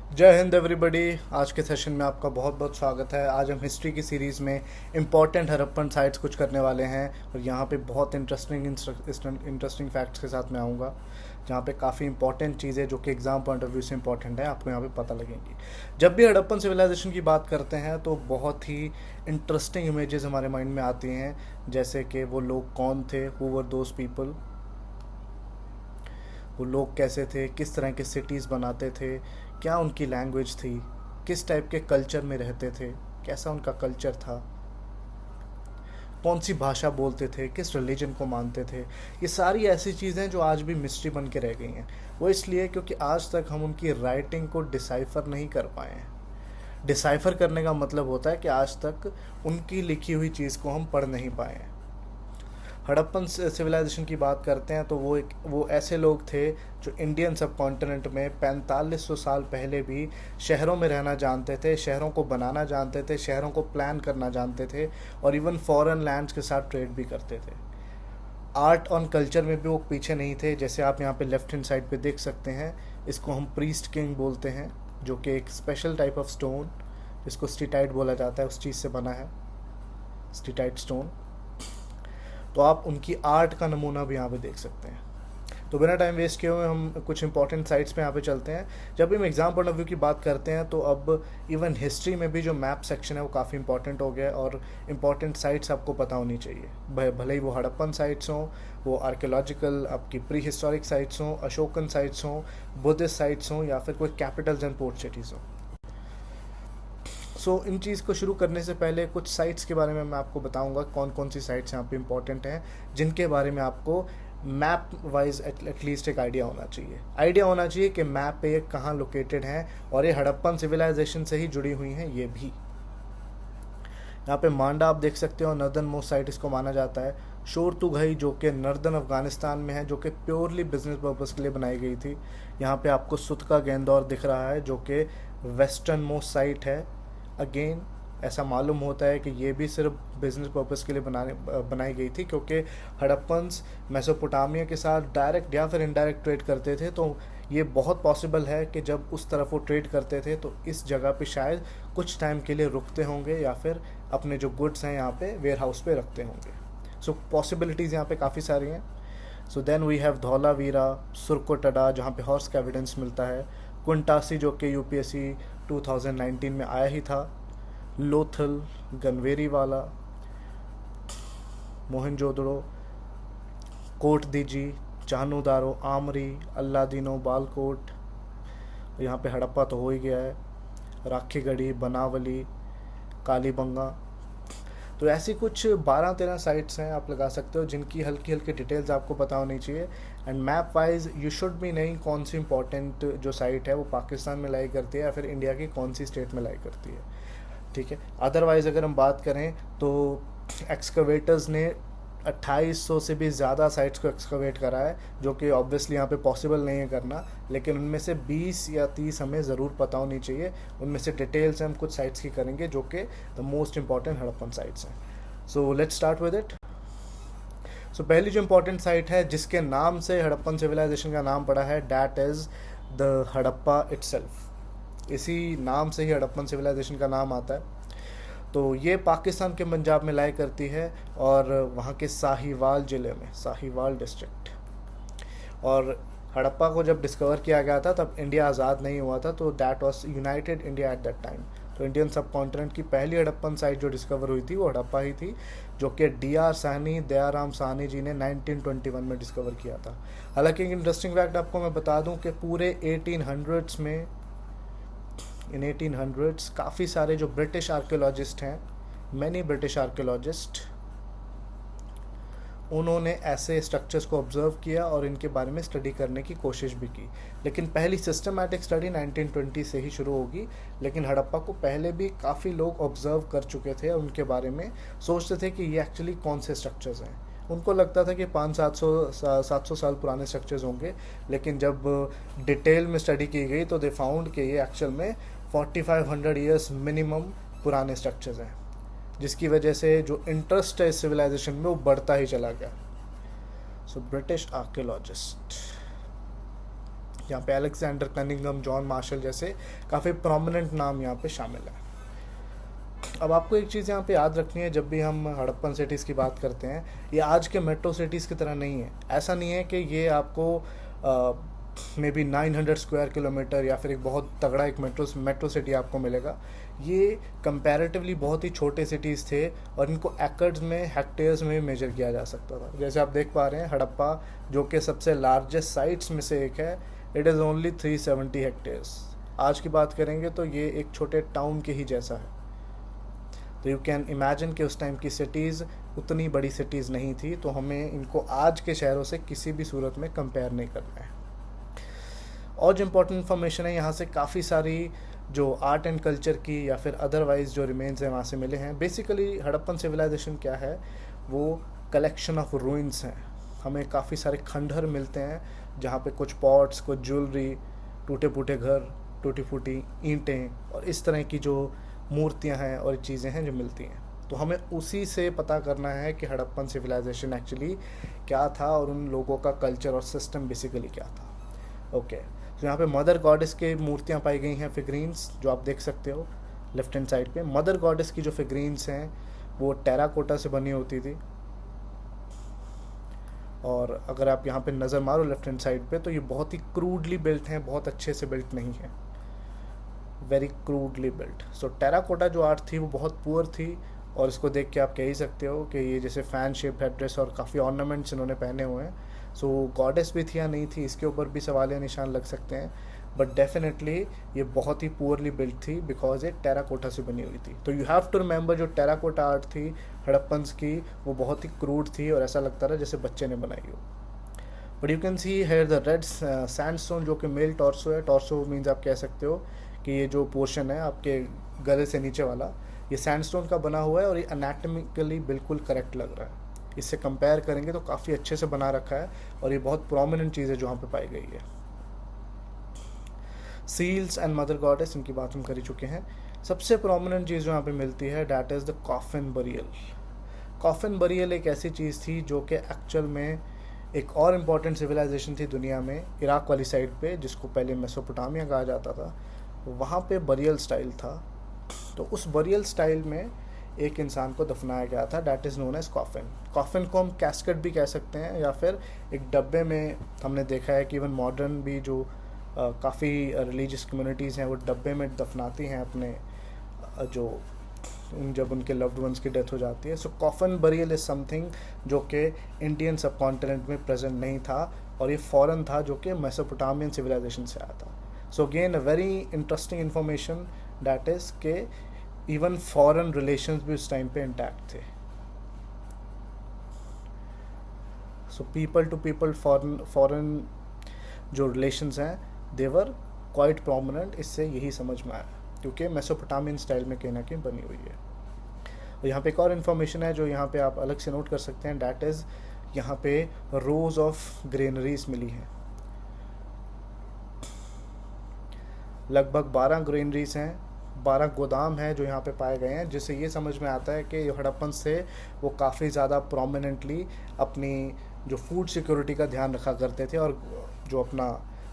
जय हिंद एवरीबॉडी। आज के सेशन में आपका बहुत बहुत स्वागत है। आज हम हिस्ट्री की सीरीज़ में इम्पॉर्टेंट हड़प्पन साइट्स कुछ करने वाले हैं और यहाँ पे बहुत इंटरेस्टिंग फैक्ट्स के साथ मैं आऊँगा, जहाँ पे काफ़ी इंपॉर्टेंट चीज़ें जो कि एग्ज़ाम पॉइंट ऑफ व्यू से इंपॉर्टेंट है आपको यहाँ पे पता लगेंगी। जब भी हड़प्पन सिविलाइजेशन की बात करते हैं तो बहुत ही इंटरेस्टिंग इमेजेस हमारे माइंड में आती हैं, जैसे कि वो लोग कौन थे, हु वर दोज पीपल, वो लोग कैसे थे, किस तरह के सिटीज़ बनाते थे, क्या उनकी लैंग्वेज थी, किस टाइप के कल्चर में रहते थे, कैसा उनका कल्चर था, कौन सी भाषा बोलते थे, किस रिलीजन को मानते थे। ये सारी ऐसी चीज़ें जो आज भी मिस्ट्री बन के रह गई हैं। वो इसलिए क्योंकि आज तक हम उनकी राइटिंग को डिसाइफर नहीं कर पाए हैं। डिसाइफर करने का मतलब होता है कि आज तक उनकी लिखी हुई चीज़ को हम पढ़ नहीं पाए हैं। हड़प्पन सिविलाइजेशन की बात करते हैं तो वो ऐसे लोग थे जो इंडियन सब कॉन्टिनेंट में 4500 साल पहले भी शहरों में रहना जानते थे, शहरों को बनाना जानते थे, शहरों को प्लान करना जानते थे और इवन फॉरेन लैंड्स के साथ ट्रेड भी करते थे। आर्ट और कल्चर में भी वो पीछे नहीं थे। जैसे आप यहाँ पे लेफ्ट हैंड साइड पे देख सकते हैं, इसको हम प्रीस्ट किंग बोलते हैं, जो कि एक स्पेशल टाइप ऑफ स्टोन, जिसको स्टीटाइट बोला जाता है, उस चीज़ से बना है, स्टीटाइट स्टोन। तो आप उनकी आर्ट का नमूना भी यहाँ पे देख सकते हैं। तो बिना टाइम वेस्ट किए हुए हम कुछ इंपॉर्टेंट साइट्स पे यहाँ पे चलते हैं। जब भी हम एग्जाम पॉइंट ऑफ व्यू की बात करते हैं तो अब इवन हिस्ट्री में भी जो मैप सेक्शन है वो काफ़ी इंपॉर्टेंट हो गया है और इम्पॉर्टेंट साइट्स आपको पता होनी चाहिए। भले ही वो हड़प्पन साइट्स हों, वो आर्कियोलॉजिकल आपकी प्री हिस्टोरिक साइट्स हों, अशोकन साइट्स हों, बुद्धिस्ट साइट्स हों, या फिर कोई कैपिटल्स एंड पोर्ट सिटीज़ हों। सो इन चीज़ को शुरू करने से पहले कुछ साइट्स के बारे में मैं आपको बताऊंगा, कौन कौन सी साइट्स यहाँ पे इंपॉर्टेंट हैं, जिनके बारे में आपको मैप वाइज एटलीस्ट एक आइडिया होना चाहिए। आइडिया होना चाहिए कि मैप पे ये कहाँ लोकेटेड हैं और ये हड़प्पन सिविलाइजेशन से ही जुड़ी हुई हैं। ये भी यहाँ पे मांडा आप देख सकते हो, नर्दर्न मोस्ट साइट इसको माना जाता है। शोरतुगई जो कि नर्दर्न अफगानिस्तान में है, जो कि प्योरली बिजनेस पर्पज़ के लिए बनाई गई थी। यहाँ पे आपको सुतका गेंदौर दिख रहा है, जो कि वेस्टर्न मोस्ट साइट है। अगेन ऐसा मालूम होता है कि ये भी सिर्फ बिजनेस पर्पस के लिए बनाई गई थी, क्योंकि हड़प्पन्स मेसोपोटामिया के साथ डायरेक्ट या फिर इनडायरेक्ट ट्रेड करते थे। तो ये बहुत पॉसिबल है कि जब उस तरफ वो ट्रेड करते थे तो इस जगह पे शायद कुछ टाइम के लिए रुकते होंगे या फिर अपने जो गुड्स हैं यहाँ पे वेयर हाउस पे रखते होंगे। सो पॉसिबिलिटीज़ यहाँ पे काफ़ी सारी हैं। So then we have Dholavira, Surkotada, जहाँ पे हॉर्स का एविडेंस मिलता है। कुंटासी जो कि यूपीएससी 2019 में आया ही था। लोथल, गनवेरी वाला, मोहनजोदड़ो, कोट दीजी, चाहनुदारो, आमरी, अल्लादीनो, बालकोट, यहाँ पे हड़प्पा तो हो ही गया है। राखीगढ़ी, बनावली, कालीबंगा। तो ऐसी कुछ 12-13 साइट्स हैं आप लगा सकते हो, जिनकी हल्की हल्की डिटेल्स आपको पता होनी चाहिए। And map wise you should भी नहीं कौन सी इंपॉर्टेंट जो साइट है वो पाकिस्तान में लाई करती है या फिर इंडिया की कौन सी स्टेट में लाई करती है, ठीक है। अदरवाइज़ अगर हम बात करें तो एक्सकवेटर्स ने 2800 से भी ज़्यादा साइट्स को एक्सकवेट करा है, जो कि ऑब्वियसली यहाँ पे पॉसिबल नहीं है करना, लेकिन उनमें से 20 या 30 हमें ज़रूर पता होनी चाहिए। उनमें से डिटेल्स हम कुछ साइट्स की करेंगे जो कि the most important Harappan sites हैं। So let's start with it. So पहली जो इंपॉर्टेंट साइट है जिसके नाम से हड़प्पन सिविलाइजेशन का नाम पड़ा है, that is the Harappa itself. इसी नाम से ही हड़प्पन सिविलाइजेशन का नाम आता है। तो ये पाकिस्तान के पंजाब में लाई करती है और वहाँ के साहिवाल ज़िले में, साहिवाल डिस्ट्रिक्ट। और हड़प्पा को जब डिस्कवर किया गया था तब इंडिया आज़ाद नहीं हुआ था, तो that was United India at that time. तो इंडियन सब कॉन्टिनेंट की पहली हड़प्पन साइट जो डिस्कवर हुई थी वो हड़प्पा ही थी, जो कि DR साहनी, दयाराम साहनी जी ने 1921 में डिस्कवर किया था। हालांकि एक इंटरेस्टिंग फैक्ट आपको मैं बता दूं कि पूरे 1800s में, इन 1800s काफ़ी सारे जो ब्रिटिश आर्कियोलॉजिस्ट हैं, मैनी ब्रिटिश आर्कियोलॉजिस्ट, उन्होंने ऐसे स्ट्रक्चर्स को ऑब्जर्व किया और इनके बारे में स्टडी करने की कोशिश भी की। लेकिन पहली सिस्टमैटिक स्टडी 1920 से ही शुरू होगी, लेकिन हड़प्पा को पहले भी काफ़ी लोग ऑब्जर्व कर चुके थे और उनके बारे में सोचते थे कि ये एक्चुअली कौन से स्ट्रक्चर्स हैं। उनको लगता था कि 500-700 साल पुराने स्ट्रक्चर्स होंगे, लेकिन जब डिटेल में स्टडी की गई तो दे फाउंड कि ये एक्चुअल में 4500 ईयर्स मिनिमम पुराने स्ट्रक्चर्स हैं, जिसकी वजह से जो इंटरेस्ट है इस सिविलाइजेशन में वो बढ़ता ही चला गया। सो ब्रिटिश आर्कियोलॉजिस्ट यहाँ पे अलेक्जेंडर कनिंघम, जॉन मार्शल जैसे काफ़ी प्रोमिनेंट नाम यहाँ पे शामिल है। अब आपको एक चीज़ यहाँ पे याद रखनी है, जब भी हम हड़प्पन सिटीज़ की बात करते हैं, ये आज के मेट्रो सिटीज़ की तरह नहीं है। ऐसा नहीं है कि ये आपको मे बी 900 स्क्वायर किलोमीटर या फिर एक बहुत तगड़ा एक मेट्रो सिटी आपको मिलेगा। ये कंपैरेटिवली बहुत ही छोटे सिटीज़ थे और इनको एकड़्स में, हेक्टेयर्स में मेजर किया जा सकता था। जैसे आप देख पा रहे हैं, हड़प्पा जो कि सबसे लार्जेस्ट साइट्स में से एक है, इट इज़ ओनली 370 हेक्टेयर्स। आज की बात करेंगे तो ये एक छोटे टाउन के ही जैसा है। तो यू कैन इमेजिन कि उस टाइम की सिटीज़ उतनी बड़ी सिटीज़ नहीं थी, तो हमें इनको आज के शहरों से किसी भी सूरत में कंपेयर नहीं करना है। और जो इम्पोर्टेंट इन्फॉर्मेशन है, यहाँ से काफ़ी सारी जो आर्ट एंड कल्चर की या फिर अदरवाइज जो रिमेन्स हैं वहाँ से मिले हैं। बेसिकली हड़प्पन सिविलाइजेशन क्या है, वो कलेक्शन ऑफ रूइंस हैं। हमें काफ़ी सारे खंडहर मिलते हैं जहाँ पे कुछ पॉट्स, कुछ ज्वेलरी, टूटे फूटे घर, टूटी फूटी ईंटें और इस तरह की जो मूर्तियाँ हैं और चीज़ें हैं जो मिलती हैं। तो हमें उसी से पता करना है कि हड़प्पन सिविलाइजेशन एक्चुअली क्या था और उन लोगों का कल्चर और सिस्टम बेसिकली क्या था। ओके, तो यहाँ पे मदर गॉडेस के मूर्तियाँ पाई गई हैं, फिगरीन्स, जो आप देख सकते हो लेफ्ट हैंड साइड पे। मदर गॉडेस की जो फिगरीन्स हैं वो टेराकोटा से बनी होती थी। और अगर आप यहाँ पे नज़र मारो लेफ्ट हैंड साइड पे, तो ये बहुत ही क्रूडली बिल्ट हैं, बहुत अच्छे से बिल्ट नहीं है, वेरी क्रूडली बिल्ट। सो टेराकोटा जो आर्ट थी वो बहुत पुअर थी, और इसको देख के आप कह ही सकते हो कि ये जैसे फैन शेप हेड ड्रेस और काफ़ी ऑर्नामेंट्स इन्होंने पहने हुए हैं। सो गॉडेस भी थी या नहीं थी, इसके ऊपर भी सवाल या निशान लग सकते हैं, बट डेफिनेटली ये बहुत ही पुअरली बिल्ट थी बिकॉज ये टेराकोटा से बनी हुई थी। तो यू हैव टू रिमेंबर, जो टेराकोटा आर्ट थी हड़प्पन्स की, वो बहुत ही क्रूड थी और ऐसा लगता रहा जैसे बच्चे ने बनाई हो। But you can see here the red sandstone, जो कि मेल टॉर्सो है। टॉर्सो मीन्स आप कह सकते हो कि ये जो पोर्शन है आपके गले से नीचे वाला, ये सैंडस्टोन का बना हुआ है और ये एनाटॉमिकली बिल्कुल करेक्ट लग रहा है। इससे कंपेयर करेंगे तो काफ़ी अच्छे से बना रखा है और ये बहुत प्रोमिनेंट चीज़ है जो वहाँ पे पाई गई है। सील्स एंड मदर गॉडेस, इनकी बात हम कर ही चुके हैं। सबसे प्रोमिनेंट चीज़ जो यहाँ पे मिलती है, that is the coffin burial. Coffin burial एक ऐसी चीज़ थी जो कि एक्चुअल में एक और इम्पॉर्टेंट सिविलाइजेशन थी दुनिया में, इराक वाली साइड पे, जिसको पहले मेसोपोटामिया कहा जाता था। वहाँ पे बरियल स्टाइल था। तो उस बरियल स्टाइल में एक इंसान को दफनाया गया था, that is known as coffin. Coffin को हम कैस्केट भी कह सकते हैं, या फिर एक डब्बे में हमने देखा है कि इवन मॉडर्न भी जो काफ़ी रिलीजियस कम्युनिटीज़ हैं वो डब्बे में दफनाती हैं अपने जब उनके लव्ड वंस की डेथ हो जाती है। सो कॉफिन बरियल इज़ समथिंग जो कि इंडियन सब कॉन्टिनेंट में प्रेजेंट नहीं था, और ये फॉरेन था जो कि मेसोपोटामियन सिविलाइजेशन से आया था। So again a very interesting information, that is के इवन फॉरेन रिलेशंस भी उस टाइम पे इंटैक्ट थे। So people to people foreign जो रिलेशंस हैं, देवर क्वाइट प्रोमिनेंट। इससे यही समझ में आया, क्योंकि मेसोपोटामियन स्टाइल में कहीं ना कहीं बनी हुई है। और यहाँ पे एक और इन्फॉर्मेशन है जो यहाँ पे आप अलग से नोट कर सकते हैं, डैट इज़ यहाँ पे रोज ऑफ ग्रेनरीज मिली हैं। लगभग 12 ग्रेनरीज हैं, 12 गोदाम हैं जो यहाँ पे पाए गए हैं, जिससे ये समझ में आता है कि हड़प्पन से वो काफ़ी ज़्यादा प्रोमिनेंटली अपनी जो फूड सिक्योरिटी का ध्यान रखा करते थे, और जो अपना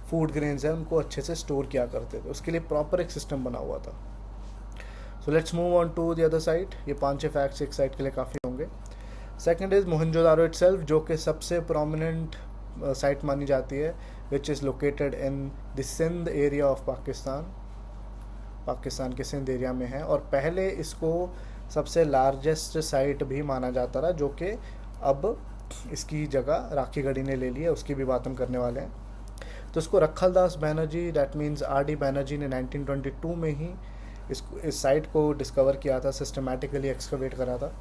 फूड ग्रेन्स है उनको अच्छे से स्टोर किया करते थे। उसके लिए प्रॉपर एक सिस्टम बना हुआ था। So let's move on to the other side. ये 5-6 फैक्ट्स एक साइड के लिए काफ़ी होंगे। सेकंड इज़ मोहनजोदारो इटसेल्फ, जो कि सबसे प्रोमिनेंट साइट मानी जाती है, which is located in the Sindh area of Pakistan. Pakistan के सिंध एरिया में है, और पहले इसको सबसे लार्जेस्ट साइट भी माना जाता रहा, जो कि अब इसकी जगह राखी गढ़ी ने ले ली है। उसकी भी बात हम करने वाले हैं। तो इसको Rakhaldas Banerjee, that means R.D. Banerjee ने 1922 में ही इस साइट को डिस्कवर किया था, सिस्टमेटिकली एक्सकवेट करा था।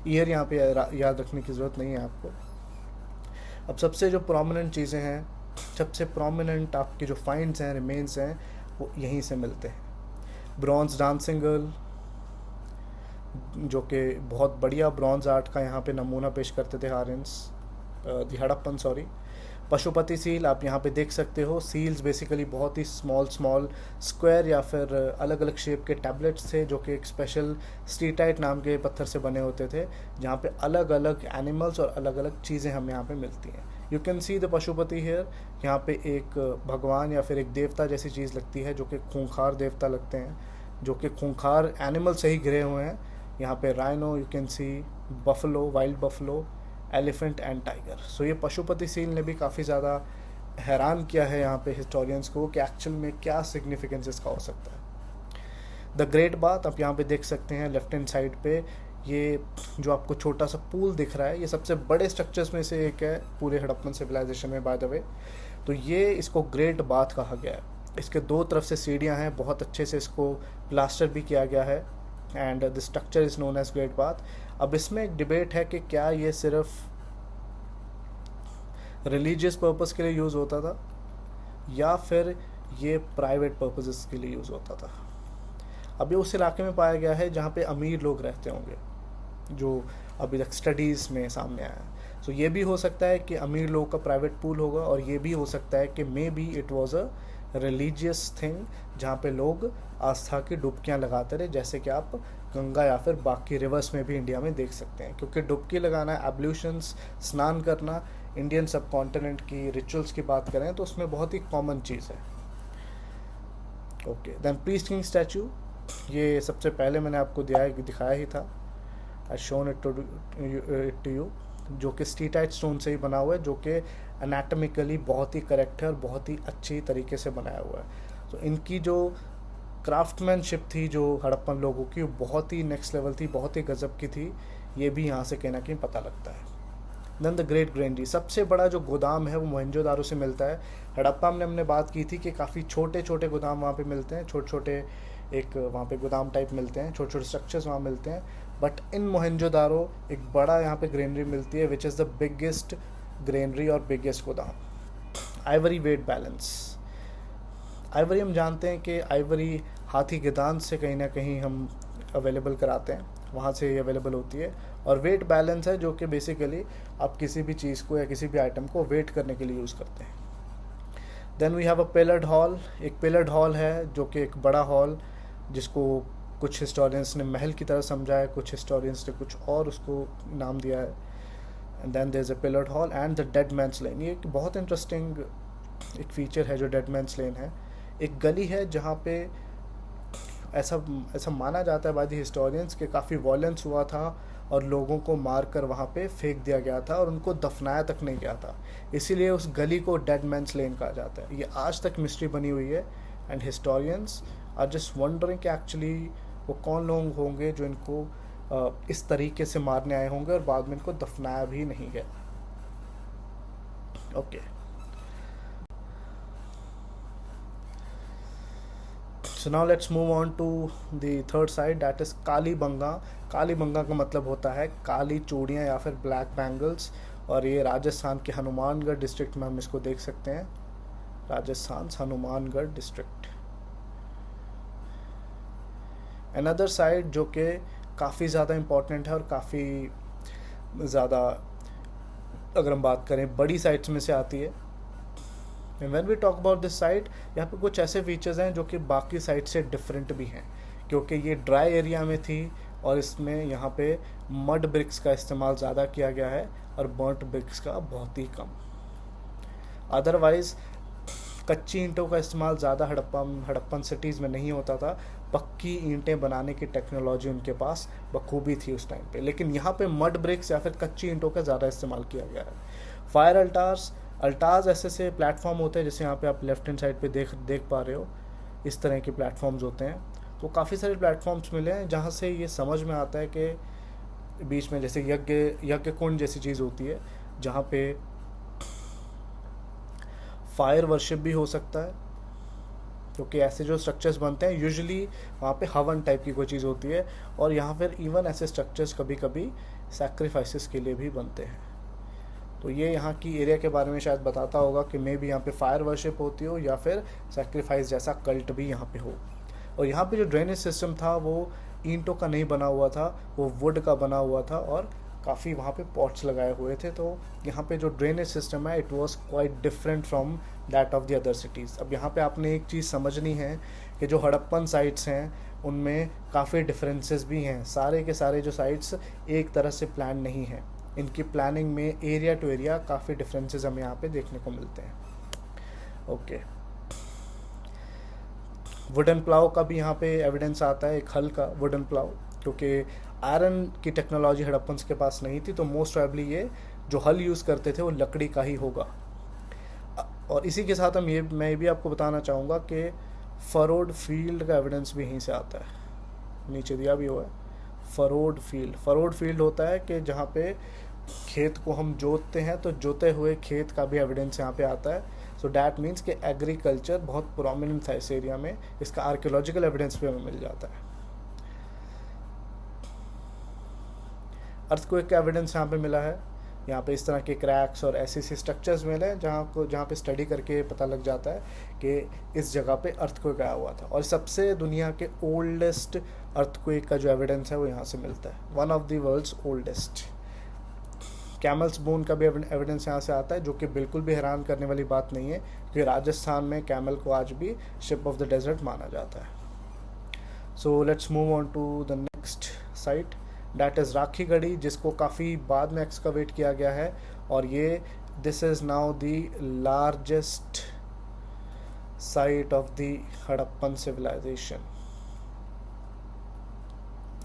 ईयर यहाँ पे याद रखने की ज़रूरत नहीं है आपको। अब सबसे जो प्रोमिनेंट चीज़ें हैं, सबसे प्रोमिनेंट आपके जो फाइंड्स हैं, रिमेन्स हैं, वो यहीं से मिलते हैं। ब्रॉन्ज डांसिंग गर्ल, जो कि बहुत बढ़िया ब्रॉन्ज आर्ट का यहाँ पे नमूना पेश करते थे हड़प्पन। पशुपति सील आप यहाँ पे देख सकते हो। सील्स बेसिकली बहुत ही स्मॉल स्क्वायर या फिर अलग अलग शेप के टैबलेट्स थे, जो कि एक स्पेशल स्टीटाइट नाम के पत्थर से बने होते थे, जहाँ पे अलग अलग एनिमल्स और अलग अलग चीज़ें हमें यहाँ पे मिलती हैं। You can see the Pashupati here. यहाँ पे एक भगवान या फिर एक देवता जैसी चीज़ लगती है, जो कि खूंखार देवता लगते हैं, जो कि खूंखार एनिमल से ही घिरे हुए हैं। यहाँ पे rhino, you can see buffalo, wild buffalo, elephant and tiger. So ये पशुपति सील ने भी काफ़ी ज़्यादा हैरान किया है यहाँ पे हिस्टोरियंस को कि एक्चुअल में क्या सिग्निफिकेंस इसका हो सकता है। द ग्रेट बाथ आप यहाँ पे देख सकते हैं लेफ्ट हैंड साइड पे, ये जो आपको छोटा सा पूल दिख रहा है, ये सबसे बड़े स्ट्रक्चर्स में से एक है पूरे हड़प्पन सिविलाइजेशन में बाय द वे। तो ये इसको ग्रेट बाथ कहा गया है। इसके दो तरफ से सीढ़ियाँ हैं, बहुत अच्छे से इसको प्लास्टर भी किया गया है, and the structure is known as Great Bath. अब इसमें एक डिबेट है कि क्या ये सिर्फ रिलीजियस पर्पस के लिए यूज़ होता था या फिर ये प्राइवेट पर्पसेस के लिए यूज़ होता था। अब ये उस इलाके में पाया गया है जहाँ पे अमीर लोग रहते होंगे, जो अभी तक स्टडीज़ में सामने आया है। सो ये भी हो सकता है कि अमीर लोगों का प्राइवेट पूल होगा, और ये भी हो सकता है कि may be it was a religious thing जहाँ पे लोग आस्था की डुबकियाँ लगाते रहे, जैसे कि आप गंगा या फिर बाकी रिवर्स में भी इंडिया में देख सकते हैं। क्योंकि डुबकी लगाना, एब्ल्यूशंस, स्नान करना इंडियन सब कॉन्टिनेंट की रिचुअल्स की बात करें तो उसमें बहुत ही कॉमन चीज़ है। Okay, then priest king statue, ये सबसे पहले मैंने आपको दिखाया ही था, I shown it to you, जो कि स्टीटाइट स्टोन से ही बना हुआ है, जो कि एनाटॉमिकली बहुत ही करेक्ट है और बहुत ही अच्छी तरीके से बनाया हुआ है। तो इनकी जो क्राफ्टमैनशिप थी जो हड़प्पन लोगों की, वो बहुत ही नेक्स्ट लेवल थी, बहुत ही गजब की थी। ये भी यहाँ से कहीं ना कहीं पता लगता है। देन द ग्रेट ग्रेनरी, सबसे बड़ा जो गोदाम है वो मोहनजोदारो से मिलता है। हड़प्पा में हमने बात की थी कि काफ़ी छोटे छोटे गोदाम वहाँ पे मिलते हैं, छोटे छोटे एक वहाँ पे गोदाम टाइप मिलते हैं, छोटे छोटे स्ट्रक्चर्स वहाँ मिलते हैं। बट इन मोहनजोदारो एक बड़ा यहाँ पे ग्रेनरी मिलती है, which is the biggest granary और बिगेस्ट गोदाम। आइवरी वेट बैलेंस, आइवरी हम जानते हैं कि आइवरी हाथी के दांत से कहीं ना कहीं हम अवेलेबल कराते हैं, वहाँ से ये अवेलेबल होती है। और वेट बैलेंस है जो कि बेसिकली आप किसी भी चीज़ को या किसी भी आइटम को वेट करने के लिए यूज़ करते हैं। Then we have a pillared hall, एक पिलर्ड हॉल है जो कि एक बड़ा हॉल, जिसको कुछ हिस्टोरियंस ने महल की तरह समझा है, कुछ हिस्टोरियंस ने कुछ और उसको नाम दिया है। And then there is a pillared hall and the dead man's lane, ये एक बहुत इंटरेस्टिंग एक फीचर है जो डेड मैंस लेन है। एक गली है जहाँ पे ऐसा माना जाता है बाय द हिस्टोरियंस कि काफ़ी वॉयलेंस हुआ था और लोगों को मार कर वहाँ पे फेंक दिया गया था और उनको दफनाया तक नहीं गया था, इसीलिए उस गली को डेड मैंस लेन कहा जाता है। ये आज तक मिस्ट्री बनी हुई है, and historians are just wondering कि एक्चुअली वो कौन लोग होंगे जो इनको इस तरीके से मारने आए होंगे और बाद में इनको दफनाया भी नहीं गया। Okay, so now let's move on to the third side, that is Kalibanga. Kalibanga का मतलब होता है काली चूड़ियाँ या फिर ब्लैक बैंगल्स, और ये राजस्थान के हनुमानगढ़ डिस्ट्रिक्ट में हम इसको देख सकते हैं, Rajasthan Hanumangarh district. Another side जो कि काफ़ी ज़्यादा इम्पोर्टेंट है और काफ़ी ज़्यादा, अगर हम बात करें बड़ी साइट्स में से आती है। When we talk about this site, यहाँ पे कुछ ऐसे फीचर्स हैं जो कि बाकी साइट से डिफरेंट भी हैं, क्योंकि ये ड्राई एरिया में थी और इसमें यहाँ पे मड ब्रिक्स का इस्तेमाल ज़्यादा किया गया है और बर्nt ब्रिक्स का बहुत ही कम। अदरवाइज़ कच्ची ईंटों का इस्तेमाल ज़्यादा हड़प्पन सिटीज़ में नहीं होता था, पक्की ईंटें बनाने की टेक्नोलॉजी उनके पास बखूबी थी उस टाइम पे, लेकिन यहाँ पे मड ब्रिक्स या फिर कच्ची ईंटों का ज़्यादा इस्तेमाल किया गया है। फायर अल्टार्स ऐसे प्लेटफॉर्म होते हैं, जैसे यहाँ पे आप लेफ्ट हैंड साइड पे देख पा रहे हो, इस तरह के प्लेटफॉर्म्स होते हैं। तो काफ़ी सारे प्लेटफॉर्म्स मिले हैं जहाँ से ये समझ में आता है कि बीच में जैसे यज्ञ कुंड जैसी चीज़ होती है, जहाँ पे फायर वर्शिप भी हो सकता है, क्योंकि ऐसे जो स्ट्रक्चर्स बनते हैं यूजुअली वहाँ पे हवन टाइप की कोई चीज़ होती है, और यहाँ पर इवन ऐसे स्ट्रक्चर्स कभी कभी सैक्रिफाइसेस के लिए भी बनते हैं। तो ये यहाँ की एरिया के बारे में शायद बताता होगा कि मे भी यहाँ पे फायर वर्शिप होती हो या फिर सैक्रिफाइस जैसा कल्ट भी यहाँ पे हो। और यहाँ पे जो ड्रेनेज सिस्टम था वो ईंटों का नहीं बना हुआ था, वो वुड का बना हुआ था, और काफ़ी वहाँ पे पॉट्स लगाए हुए थे। तो यहाँ पे जो ड्रेनेज सिस्टम है it was quite different from that of the other cities. अब यहाँ पे आपने एक चीज़ समझनी है कि जो हड़प्पन साइट्स हैं उनमें काफ़ी डिफरेंसेस भी हैं, सारे के सारे जो साइट्स एक तरह से प्लान नहीं हैं। इनकी प्लानिंग में एरिया टू एरिया काफ़ी डिफरेंसेस हमें यहाँ पे देखने को मिलते हैं। ओके, वुडन प्लाव का भी यहाँ पे एविडेंस आता है, एक हल का वुडन प्लाव, क्योंकि आयरन की टेक्नोलॉजी हड़प्पन्स के पास नहीं थी, तो मोस्ट प्रोबेबली ये जो हल यूज़ करते थे वो लकड़ी का ही होगा। और इसी के साथ मैं भी आपको बताना चाहूँगा कि फरोड फील्ड का एविडेंस भी यहीं से आता है, नीचे दिया भी हुआ है फरोड फील्ड। फरोड फील्ड होता है कि जहाँ पे खेत को हम जोतते हैं, तो जोते हुए खेत का भी एविडेंस यहाँ पे आता है। सो डैट मीन्स कि एग्रीकल्चर बहुत प्रोमिनेंट था इस एरिया में, इसका आर्कियोलॉजिकल एविडेंस भी हमें मिल जाता है। अर्थक्वेक का एविडेंस यहाँ पे मिला है, यहाँ पे इस तरह के क्रैक्स और ऐसे स्ट्रक्चर्स मिले हैं जहाँ पे स्टडी करके पता लग जाता है कि इस जगह पे अर्थक्वेक आया हुआ था। और सबसे दुनिया के ओल्डेस्ट अर्थक्वेक का जो एविडेंस है वो यहाँ से मिलता है, one of the world's oldest. Camels bone का भी एविडेंस यहाँ से आता है, जो कि बिल्कुल भी हैरान करने वाली बात नहीं है, क्योंकि राजस्थान में कैमल को आज भी शिप ऑफ द डेजर्ट माना जाता है। So let's move on to the next site, that is Rakhigarhi, जिसको काफ़ी बाद में एक्सकवेट किया गया है। और ये this is now the largest site of the Harappan civilisation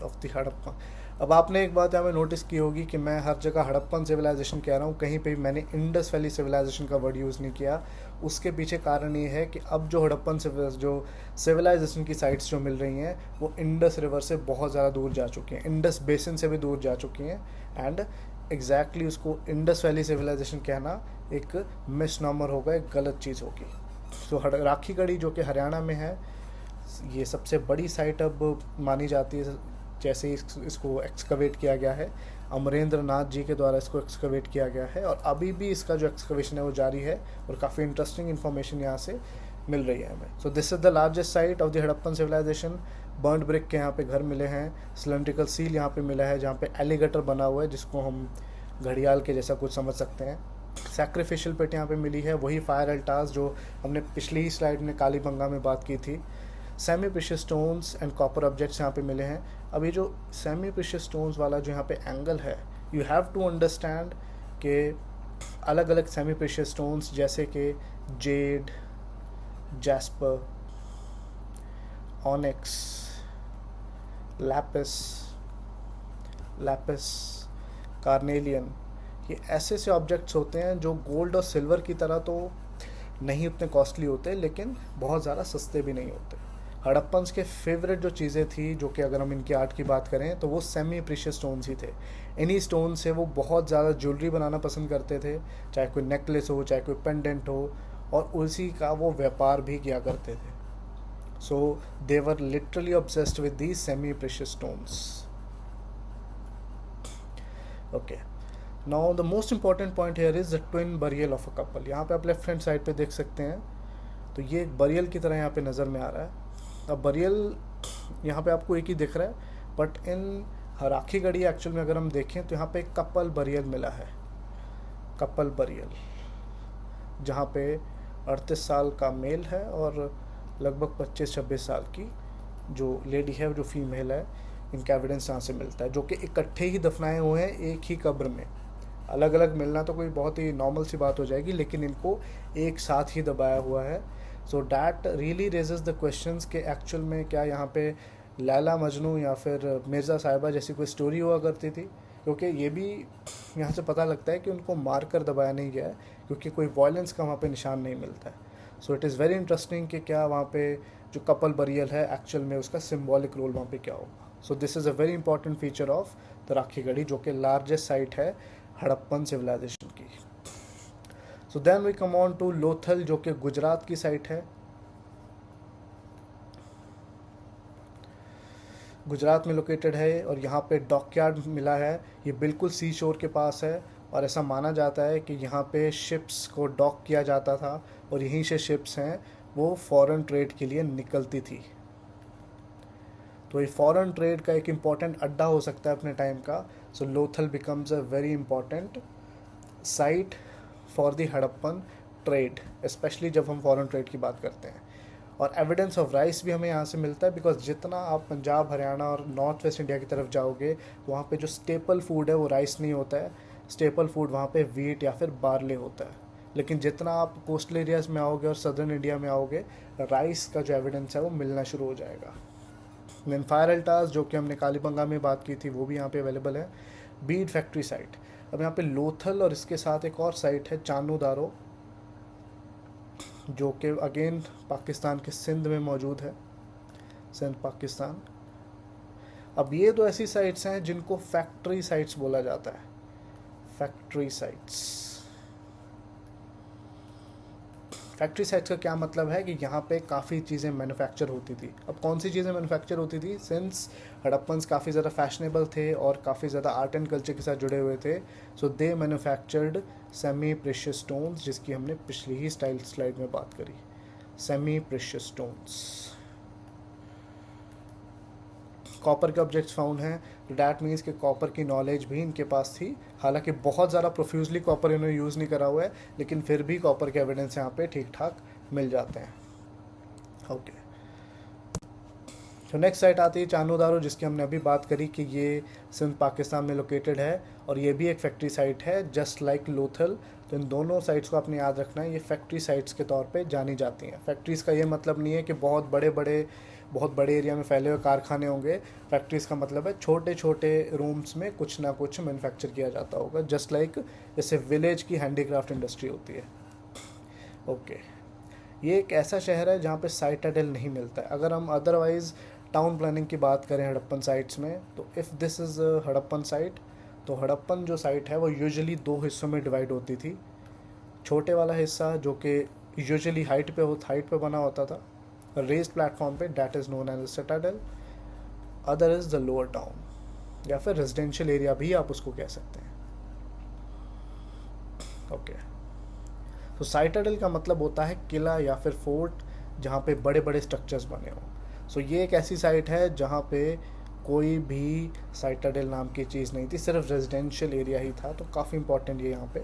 of the Harappa. अब आपने एक बात यहाँ पे नोटिस की होगी कि मैं हर जगह हड़प्पन सिविलाइजेशन कह रहा हूँ, कहीं पे भी मैंने इंडस वैली सिविलाइजेशन का वर्ड यूज़ नहीं किया। उसके पीछे कारण ये है कि अब जो हड़प्पन जो सिविलाइजेशन की साइट्स जो मिल रही हैं वो इंडस रिवर से बहुत ज़्यादा दूर जा चुकी हैं, इंडस बेसिन से भी दूर जा चुकी हैं। एंड एग्जैक्टली उसको इंडस वैली सिविलाइजेशन कहना एक मिसनॉमर होगा, एक गलत चीज़ होगी। तो राखी गढ़ी जो कि हरियाणा में है, ये सबसे बड़ी साइट अब मानी जाती है, जैसे इसको एक्सकवेट किया गया है, अमरेंद्र नाथ जी के द्वारा इसको एक्सकवेट किया गया है। और अभी भी इसका जो एक्सकवेशन है वो जारी है, और काफ़ी इंटरेस्टिंग इन्फॉर्मेशन यहाँ से मिल रही है हमें। So this is the largest site of the Harappan civilisation. Burned brick के यहाँ पे घर मिले हैं, सिलेंड्रिकल सील यहाँ पे मिला है, जहाँ पे एलिगेटर बना हुआ है, जिसको हम घड़ियाल के जैसा कुछ समझ सकते हैं। सैक्रिफिशियल पिट यहाँ पे मिली है, वही फायर अल्टार्स जो हमने पिछली ही स्लाइड में कालीबंगा में बात की थी। Semi precious stones and copper objects यहाँ पे मिले हैं। अब ये जो सेमी प्रेशियस स्टोन्स वाला जो यहाँ पे एंगल है, यू हैव टू अंडरस्टैंड कि अलग अलग सेमी प्रेशियस स्टोन्स जैसे कि Z, jasper, onyx, Lapis, carnelian, ये ऐसे से ऑब्जेक्ट्स होते हैं जो गोल्ड और सिल्वर की तरह तो नहीं उतने कॉस्टली होते, लेकिन बहुत ज़्यादा सस्ते भी नहीं होते। हड़प्पन्स के फेवरेट जो चीज़ें थी, जो कि अगर हम इनकी आर्ट की बात करें तो वो सेमी प्रीशियस स्टोन्स ही थे। इन्हीं स्टोन से वो बहुत ज़्यादा ज्वेलरी बनाना पसंद करते थे, चाहे कोई नेकलेस हो, चाहे कोई पेंडेंट हो, और उसी का वो व्यापार भी किया करते थे। So they were literally obsessed with these semi precious stones. Okay, now the most important point here is the twin burial of a couple. यहाँ पे आप लेफ्ट हैंड साइड पे देख सकते हैं, तो ये एक बरियल की तरह यहाँ पे नज़र में आ रहा है। अब बरियल यहाँ पे आपको एक ही दिख रहा है, but in Rakhi Garhi actual में अगर हम देखें तो यहाँ पे एक कपल बरियल मिला है, कपल बरियल, जहाँ पे 38 साल का मेल है और लगभग 25-26 साल की जो लेडी है, जो फीमेल है। इनका एविडेंस यहाँ से मिलता है, जो कि इकट्ठे ही दफनाए हुए हैं एक ही कब्र में। अलग अलग मिलना तो कोई बहुत ही नॉर्मल सी बात हो जाएगी, लेकिन इनको एक साथ ही दबाया हुआ है। So that really raises the questions कि एक्चुअल में क्या यहाँ पे लैला मजनू या फिर मिर्ज़ा साहिबा जैसी कोई स्टोरी हुआ करती थी, क्योंकि ये भी यहाँ से पता लगता है कि उनको मार कर दबाया नहीं गया है, क्योंकि कोई वायलेंस का वहाँ पे निशान नहीं मिलता है। So it is very interesting कि क्या वहाँ पे जो कपल बरियल है एक्चुअल में उसका सिम्बॉलिक रोल वहाँ पे क्या होगा। So this is a very important feature of the Rakhigarhi, जो कि लार्जेस्ट साइट है हड़प्पन सिविलाइजेशन की। So then we come on to Lothal, जो कि गुजरात की साइट है। गुजरात में लोकेटेड है, और यहाँ पे डॉकयार्ड मिला है। ये बिल्कुल सी शोर के पास है, और ऐसा माना जाता है कि यहाँ पे शिप्स को डॉक किया जाता था, और यहीं से शिप्स हैं वो फॉरेन ट्रेड के लिए निकलती थी। तो ये फॉरेन ट्रेड का एक इम्पॉर्टेंट अड्डा हो सकता है अपने टाइम का। So Lothal becomes a very important site for the Harappan trade, especially जब हम फॉरेन ट्रेड की बात करते हैं। और एविडेंस ऑफ राइस भी हमें यहाँ से मिलता है, बिकॉज जितना आप पंजाब, हरियाणा और नॉर्थ वेस्ट इंडिया की तरफ जाओगे, वहाँ पे जो स्टेपल फूड है वो राइस नहीं होता है। स्टेपल फूड वहाँ पे वीट या फिर बार्ले होता है। लेकिन जितना आप कोस्टल एरियाज़ में आओगे और सदर्न इंडिया में आओगे, राइस का जो एविडेंस है वो मिलना शुरू हो जाएगा। देन फायर अल्टास, जो कि हमने कालीबंगा में बात की थी, वो भी यहाँ पे अवेलेबल है। बीड फैक्ट्री साइट, अब यहाँ पे लोथल और इसके साथ एक और साइट है चानो दारो, जो कि अगेन पाकिस्तान के सिंध में मौजूद है, सिंध पाकिस्तान। अब ये दो ऐसी साइट्स हैं जिनको फैक्ट्री साइट्स बोला जाता है, फैक्ट्री साइट्स। फैक्ट्री साइट्स का क्या मतलब है कि यहाँ पे काफ़ी चीज़ें मैन्युफैक्चर होती थी। अब कौन सी चीज़ें मैन्युफैक्चर होती थी? सिंस हड़प्पन्स काफ़ी ज़्यादा फैशनेबल थे और काफ़ी ज़्यादा आर्ट एंड कल्चर के साथ जुड़े हुए थे, सो दे मैन्युफैक्चर्ड सेमी प्रेशियस स्टोन्स, जिसकी हमने पिछली ही स्लाइड में बात करी, सेमी प्रेशियस स्टोन्स। कॉपर के ऑब्जेक्ट्स फाउंड हैं, तो डैट मीन्स कि कॉपर की नॉलेज भी इनके पास थी। हालांकि बहुत ज़्यादा प्रोफ्यूजली कॉपर इन्होंने यूज़ नहीं करा हुआ है, लेकिन फिर भी कॉपर के एविडेंस यहाँ पे ठीक ठाक मिल जाते हैं। ओके, तो नेक्स्ट साइट आती है चानो दारो, जिसकी हमने अभी बात करी कि ये सिंध पाकिस्तान में लोकेटेड है और ये भी एक फैक्ट्री साइट है जस्ट लाइक लोथल। तो इन दोनों साइट्स को आपने याद रखना है, ये फैक्ट्री साइट्स के तौर पे जानी जाती हैं। फैक्ट्रीज़ का ये मतलब नहीं है कि बहुत बड़े एरिया में फैले हुए कारखाने होंगे। फैक्ट्रीज़ का मतलब है छोटे छोटे रूम्स में कुछ ना कुछ मैन्युफैक्चर किया जाता होगा, जस्ट लाइक जैसे विलेज की हैंडीक्राफ्ट इंडस्ट्री होती है। ओके, ये एक ऐसा शहर है जहाँ पे साइटाडेल नहीं मिलता है। अगर हम अदरवाइज़ टाउन प्लानिंग की बात करें हड़प्पन साइट्स में, तो if this is Harappan site, तो हड़प्पन जो साइट है वो यूजुअली दो हिस्सों में डिवाइड होती थी। छोटे वाला हिस्सा जो कि यूजुअली हाइट पे बना होता था, रेस्ड प्लेटफॉर्म पे, that is known as citadel. Other is the lower town या फिर रेजिडेंशियल एरिया भी आप उसको कह सकते हैं। ओके, तो साइटाडेल का मतलब होता है किला या फिर फोर्ट जहाँ पे बड़े बड़े स्ट्रक्चर्स बने हों। सो ये एक ऐसी साइट है जहाँ पे कोई भी साइटाडेल नाम की चीज़ नहीं थी, सिर्फ रेजिडेंशियल एरिया ही था। तो काफ़ी इंपॉर्टेंट ये यहाँ पे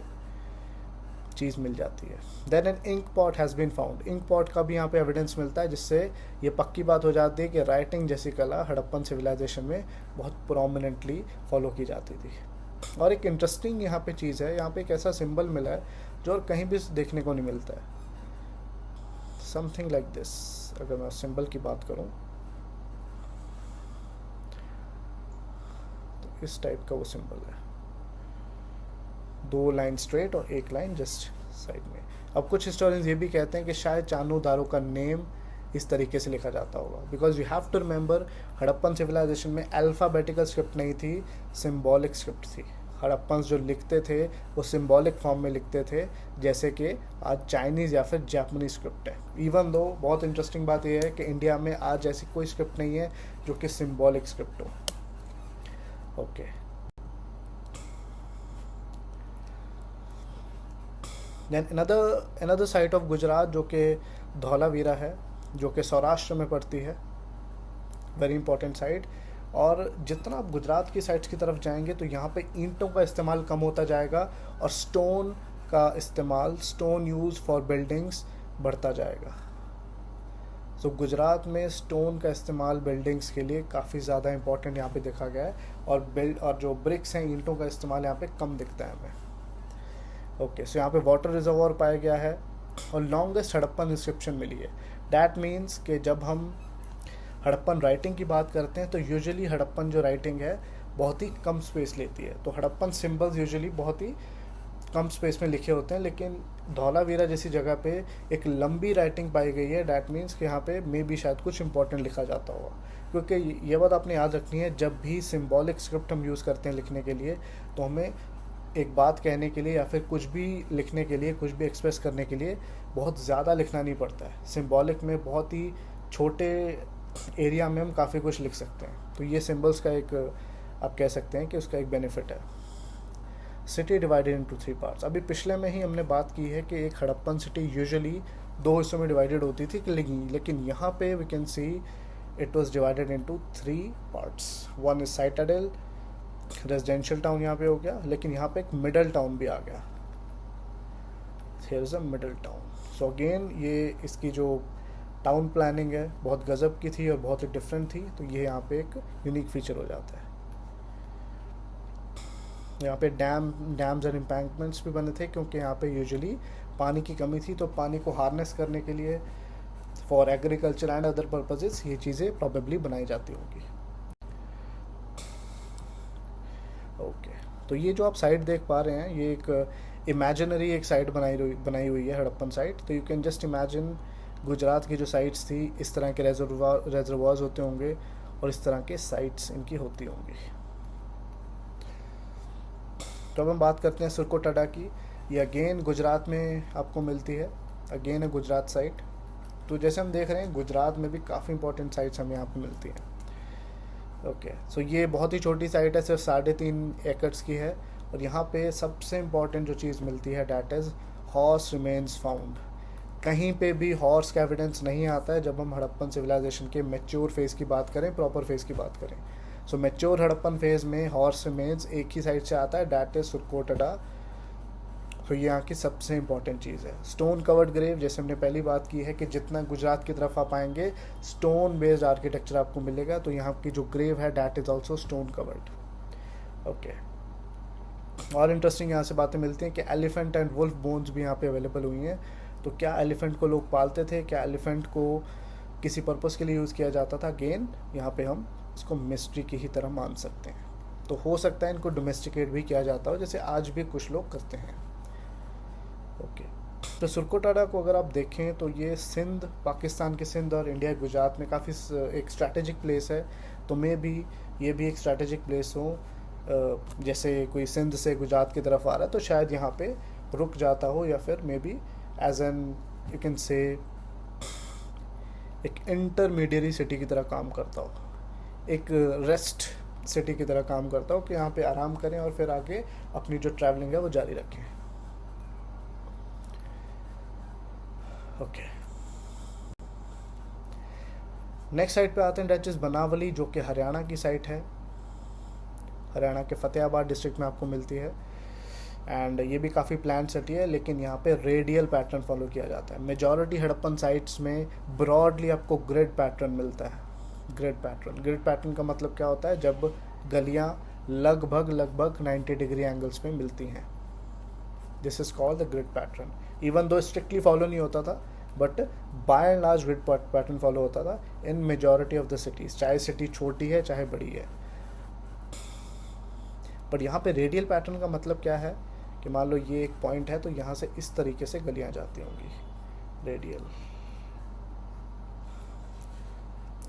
चीज़ मिल जाती है। Then an ink pot has been found, ink pot का भी यहाँ पे एविडेंस मिलता है, जिससे ये पक्की बात हो जाती है कि राइटिंग जैसी कला हड़प्पन सिविलाइजेशन में बहुत प्रोमिनेंटली फॉलो की जाती थी। और एक इंटरेस्टिंग यहाँ पे चीज़ है, यहाँ पे एक ऐसा सिंबल मिला है जो और कहीं भी देखने को नहीं मिलता है, समथिंग लाइक दिस। अगर मैं सिंबल की बात करूँ तो इस टाइप का वो सिंबल है, दो लाइन स्ट्रेट और एक लाइन जस्ट साइड में। अब कुछ हिस्टोरियंस ये भी कहते हैं कि शायद चानो दारो का नेम इस तरीके से लिखा जाता होगा, because you have to remember Harappan civilisation में अल्फ़ाबेटिकल स्क्रिप्ट नहीं थी, सिंबॉलिक स्क्रिप्ट थी। हड़प्पन्स जो लिखते थे वो सिंबॉलिक फॉर्म में लिखते थे, जैसे कि आज चाइनीज़ या फिर जापानीज स्क्रिप्ट है। इवन दो बहुत इंटरेस्टिंग बात यह है कि इंडिया में आज ऐसी कोई स्क्रिप्ट नहीं है जो कि सिंबॉलिक स्क्रिप्ट हो। Okay, then another site of Gujarat जो कि धौलावीरा है, जो कि सौराष्ट्र में पड़ती है, वेरी इंपॉर्टेंट साइट। और जितना आप गुजरात की साइट्स की तरफ जाएंगे तो यहाँ पे ईंटों का इस्तेमाल कम होता जाएगा और स्टोन का इस्तेमाल, स्टोन यूज़ फॉर बिल्डिंग्स बढ़ता जाएगा। सो गुजरात में स्टोन का इस्तेमाल बिल्डिंग्स के लिए काफ़ी ज़्यादा इंपॉर्टेंट यहाँ पे देखा गया है, और जो ब्रिक्स हैं, ईंटों का इस्तेमाल यहाँ पे कम दिखता है हमें। ओके, सो यहाँ पे वाटर रिजर्वॉर पाया गया है और लॉन्गेस्ट हड़प्पन इंस्क्रिप्शन मिली है। डैट मीन्स कि जब हम हड़प्पन राइटिंग की बात करते हैं तो यूजुअली हड़प्पन जो राइटिंग है बहुत ही कम स्पेस लेती है। तो हड़प्पन सिंबल्स यूजुअली बहुत ही कम स्पेस में लिखे होते हैं, लेकिन धौलावीरा जैसी जगह पे एक लंबी राइटिंग पाई गई है। डैट मीन्स कि यहाँ पे मे भी शायद कुछ इंपॉर्टेंट लिखा जाता होगा, क्योंकि ये बात आपने याद रखनी है, जब भी सिंबॉलिक स्क्रिप्ट हम यूज़ करते हैं लिखने के लिए, तो हमें एक बात कहने के लिए या फिर कुछ भी लिखने के लिए, कुछ भी एक्सप्रेस करने के लिए बहुत ज़्यादा लिखना नहीं पड़ता है। सिंबॉलिक में बहुत ही छोटे एरिया में हम काफ़ी कुछ लिख सकते हैं। तो ये सिंबल्स का एक, आप कह सकते हैं कि उसका एक बेनिफिट है। सिटी डिवाइडेड इनटू 3 पार्ट्स, अभी पिछले में ही हमने बात की है कि एक हड़प्पन सिटी यूजुअली 2 हिस्सों में डिवाइडेड होती थी, लेकिन यहाँ पे we can see it was divided into 3 parts. One is citadel, residential town यहाँ पे हो गया, लेकिन यहाँ पे एक मिडल टाउन भी आ गया, here is a middle town. So again ये इसकी जो टाउन प्लानिंग है बहुत गजब की थी और बहुत ही डिफरेंट थी, तो ये यहाँ पे एक यूनिक फीचर हो जाता है। यहाँ पे डैम्स एंड एम्बैंकमेंट्स भी बने थे, क्योंकि यहाँ पे यूजुअली पानी की कमी थी, तो पानी को हार्नेस करने के लिए for agriculture and other purposes ये चीज़ें प्रॉबेबली बनाई जाती होंगी। ओके, तो ये जो आप साइट देख पा रहे हैं, ये एक इमेजिनरी एक साइट बनाई हुई है, हड़प्पन साइट। तो you can just imagine Gujarat की जो साइट्स थी, इस तरह के रेजर्वार्स होते होंगे और इस तरह के साइट्स इनकी होती होंगी। तो अब हम बात करते हैं सुरकोटाडा की। ये अगेन गुजरात में आपको मिलती है, अगेन है गुजरात साइट। तो जैसे हम देख रहे हैं, गुजरात में भी काफ़ी इंपॉर्टेंट साइट्स हमें यहाँ पर मिलती हैं। ओके, सो ये बहुत ही छोटी साइट है, सिर्फ 3.5 एकड़्स की है। और यहाँ पे सबसे इम्पॉर्टेंट जो चीज़ मिलती है, that is horse remains found. कहीं पे भी हॉर्स का एविडेंस नहीं आता है जब हम हड़प्पन सिविलाइजेशन के मैच्योर फेज़ की बात करें, प्रॉपर फेज़ की बात करें। सो मैच्योर हड़प्पन फेज़ में हॉर्स रिमेन्स एक ही साइड से आता है, डैट इज़ सुरकोटाडा। तो ये यहाँ की सबसे इंपॉर्टेंट चीज़ है। स्टोन कवर्ड ग्रेव, जैसे हमने पहली बात की है कि जितना गुजरात की तरफ आप आएंगे स्टोन बेस्ड आर्किटेक्चर आपको मिलेगा, तो यहाँ की जो ग्रेव है that is also stone covered. Okay, और इंटरेस्टिंग यहाँ से बातें मिलती हैं कि एलिफेंट एंड वुल्फ बोन्स भी यहाँ पे अवेलेबल हुई हैं। तो क्या एलिफेंट को लोग पालते थे, क्या एलिफेंट को किसी पर्पज़ के लिए यूज़ किया जाता था, अगेन यहाँ पे हम इसको मिस्ट्री की ही तरह मान सकते हैं। तो हो सकता है इनको डोमेस्टिकेट भी किया जाता हो, जैसे आज भी कुछ लोग करते हैं। ओके, तो सुरकोटाडा को अगर आप देखें तो ये सिंध, पाकिस्तान के सिंध और इंडिया गुजरात में काफ़ी एक स्ट्रैटेजिक प्लेस है। तो मे भी ये भी एक स्ट्रैटेजिक प्लेस हो, जैसे कोई सिंध से गुजरात की तरफ आ रहा है तो शायद यहाँ पे रुक जाता हो, या फिर maybe as an you can say एक इंटरमीडियरी सिटी की तरह काम करता हो, एक रेस्ट सिटी की तरह काम करता हो कि यहाँ पे आराम करें और फिर आगे अपनी जो ट्रैवलिंग है वो जारी रखें। ओके, नेक्स्ट साइट पे आते हैं, डेट इज़ बनावली, जो कि हरियाणा की साइट है। हरियाणा के फतेहाबाद डिस्ट्रिक्ट में आपको मिलती है। एंड ये भी काफ़ी प्लान सिटी है, लेकिन यहाँ पे रेडियल पैटर्न फॉलो किया जाता है। मेजॉरिटी हड़प्पन साइट्स में ब्रॉडली आपको ग्रिड पैटर्न मिलता है। ग्रिड पैटर्न का मतलब क्या होता है, जब गलियाँ लगभग 90 डिग्री एंगल्स में मिलती हैं, this is called the grid pattern. Even though strictly follow नहीं होता था, but by and large grid pattern follow होता था इन मेजॉरिटी ऑफ द सिटीज़, चाहे सिटी छोटी है चाहे बड़ी है। पर यहाँ पे रेडियल पैटर्न का मतलब क्या है कि मान लो ये एक पॉइंट है, तो यहाँ से इस तरीके से गलियाँ जाती होंगी, रेडियल।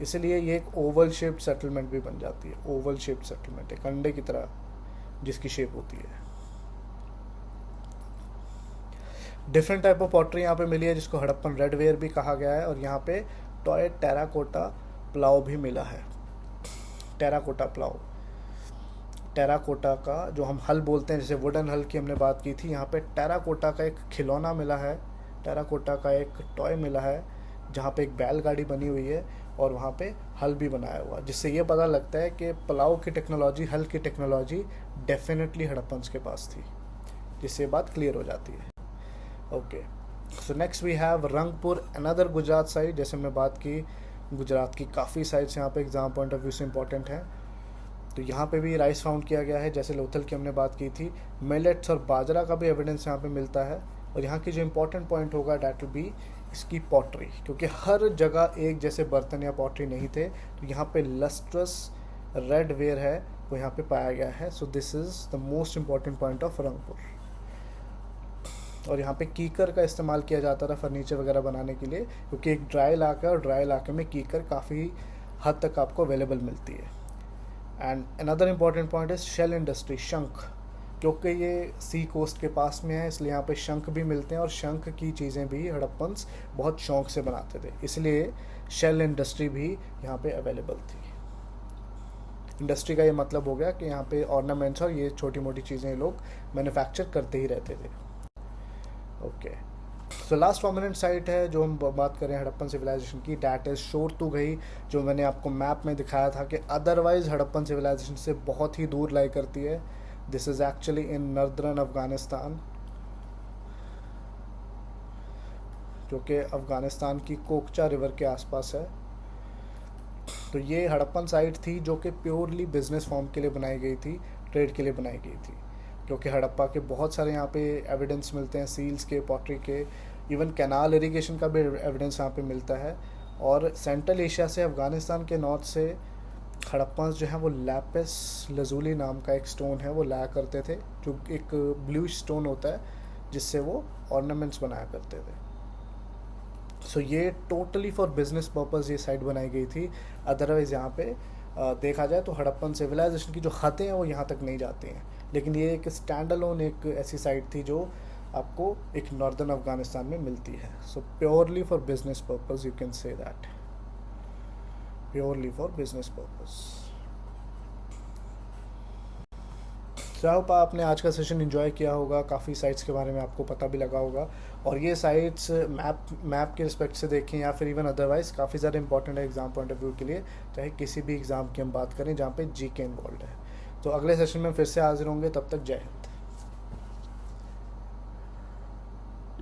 इसलिए ये एक ओवल शेप्ड सेटलमेंट भी बन जाती है। ओवल शेप्ड सेटलमेंट एक अंडे की तरह जिसकी शेप होती है। डिफरेंट टाइप ऑफ पॉटरी यहाँ पे मिली है, जिसको हड़प्पन रेडवेयर भी कहा गया है। और यहाँ पे टॉय टेराकोटा प्लाव भी मिला है। टेराकोटा प्लाव, टेराकोटा का जो हम हल बोलते हैं, जैसे वुडन हल की हमने बात की थी, यहाँ पे टेराकोटा का एक खिलौना मिला है, टेराकोटा का एक टॉय मिला है, जहाँ पे एक बैलगाड़ी बनी हुई है और वहाँ पे हल भी बनाया हुआ, जिससे ये पता लगता है कि प्लाव की टेक्नोलॉजी, हल की टेक्नोलॉजी डेफिनेटली हड़प्पन्स के पास थी, जिससे ये बात क्लियर हो जाती है। Okay, so next we have Rangpur, another Gujarat site. जैसे हमने बात की, गुजरात की काफ़ी साइड्स यहाँ पे एग्जाम पॉइंट ऑफ व्यू से इंपॉर्टेंट हैं। तो यहाँ पे भी राइस फाउंड किया गया है, जैसे लोथल की हमने बात की थी। मिलेट्स और बाजरा का भी एविडेंस यहाँ पे मिलता है। और यहाँ की जो इम्पोर्टेंट पॉइंट होगा डैट विल बी इसकी पॉटरी, क्योंकि हर जगह एक जैसे बर्तन या पॉटरी नहीं थे। तो यहाँ पे लस्ट्रस रेड वेयर है वो यहाँ पे पाया गया है। सो this is the most important point of Rangpur. और यहाँ पे कीकर का इस्तेमाल किया जाता था फर्नीचर वगैरह बनाने के लिए, क्योंकि एक ड्राई इलाका है और ड्राई इलाके में कीकर काफ़ी हद तक आपको अवेलेबल मिलती है। And another important point is shell industry, शंख, क्योंकि ये सी कोस्ट के पास में है, इसलिए यहाँ पे शंख भी मिलते हैं। और शंख की चीज़ें भी हड़प्पन्स बहुत शौक से बनाते थे, इसलिए शेल इंडस्ट्री भी यहाँ पे अवेलेबल थी। इंडस्ट्री का ये मतलब हो गया कि यहाँ पे ऑर्नामेंट्स और ये छोटी मोटी चीज़ें लोग मैन्युफैक्चर करते ही रहते थे। Okay, so last prominent site है जो हम बात करें हड़प्पन सिविलाइजेशन की, डैट इज़ शोरतुगई, जो मैंने आपको मैप में दिखाया था कि अदरवाइज हड़प्पन सिविलाइजेशन से बहुत ही दूर लाई करती है। This is actually in northern Afghanistan, जो कि अफगानिस्तान की कोकचा रिवर के आसपास है। तो ये हड़प्पन साइट थी जो कि प्योरली बिजनेस फॉर्म के लिए बनाई गई थी, ट्रेड के लिए बनाई गई थी। क्योंकि हड़प्पा के बहुत सारे यहाँ पे एविडेंस मिलते हैं, सील्स के, पॉटरी के, इवन कैनाल इरिगेशन का भी एविडेंस यहाँ पे मिलता है। और सेंट्रल एशिया से, अफ़गानिस्तान के नॉर्थ से हड़प्पा जो है वो लैपिस लजूली नाम का एक स्टोन है वो लाया करते थे, जो एक ब्लूइश स्टोन होता है जिससे वो ऑर्नामेंट्स बनाया करते थे। सो ये टोटली फॉर बिजनेस पर्पस ये साइट बनाई गई थी। अदरवाइज़ यहाँ पे देखा जाए तो हड़प्पन सिविलाइजेशन की जो खतें हैं वो यहाँ तक नहीं जाती हैं, लेकिन ये एक स्टैंड अलोन एक ऐसी साइट थी जो आपको एक नॉर्दर्न अफगानिस्तान में मिलती है। So purely for business purpose, you can say that, purely for business purpose. I hope आपने आज का सेशन एंजॉय किया होगा, काफ़ी साइट्स के बारे में आपको पता भी लगा होगा। और ये साइट्स मैप के रिस्पेक्ट से देखें या फिर इवन अदरवाइज काफ़ी ज़्यादा इंपॉर्टेंट है एग्जाम पॉइंट ऑफ व्यू के लिए, चाहे किसी भी एग्ज़ाम की हम बात करें जहाँ पे जीके इन्वॉल्व है। तो अगले सेशन में फिर से हाजिर होंगे, तब तक जय हिंद।